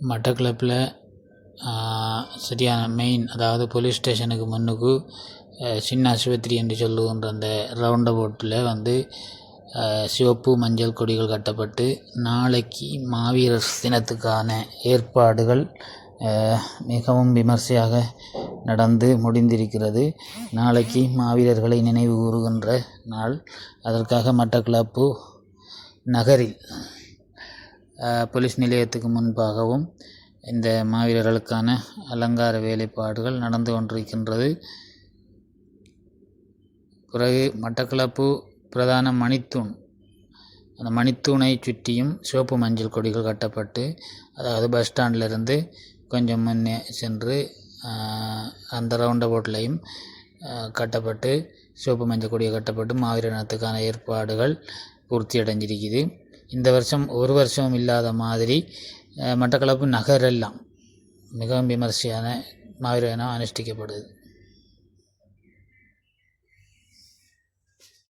மட்டக்களப்பில் சரியான மெயின், அதாவது போலீஸ் ஸ்டேஷனுக்கு முன்னுக்கு சின்ன ஆஸ்பத்திரி என்று சொல்லுகின்ற அந்த ரவுண்ட போட்டில் சிவப்பு மஞ்சள் கொடிகள் கட்டப்பட்டு நாளைக்கு மாவீரர் தினத்துக்கான ஏற்பாடுகள் மிகவும் விமர்சையாக நடந்து முடிந்திருக்கிறது. நாளைக்கு மாவீரர்களை நினைவு கூறுகின்ற நாள். அதற்காக மட்டக்களப்பு நகரில் போலீஸ் நிலையத்துக்கு முன்பாகவும் இந்த மாவீரர்களுக்கான அலங்கார வேலைப்பாடுகள் நடந்து கொண்டிருக்கின்றது. பிறகு மட்டக்களப்பு பிரதான மணித்தூண், அந்த மணித்தூணை சுற்றியும் சிவப்பு மஞ்சள் கொடிகள் கட்டப்பட்டு, அதாவது பஸ் ஸ்டாண்டிலிருந்து கொஞ்சம் முன்னே சென்று அந்த ரவுண்ட போட்லையும் கட்டப்பட்டு சிவப்பு மஞ்சள் கொடியை கட்டப்பட்டு மாவீரர் தினத்துக்கான ஏற்பாடுகள் பூர்த்தி அடைஞ்சிருக்குது. இந்த வருஷம் ஒரு வருஷம் இல்லாத மாதிரி மட்டக்களப்பு நகரெல்லாம் மிகவும் விமர்சையான மாவீரர் தினம் அனுஷ்டிக்கப்படுது.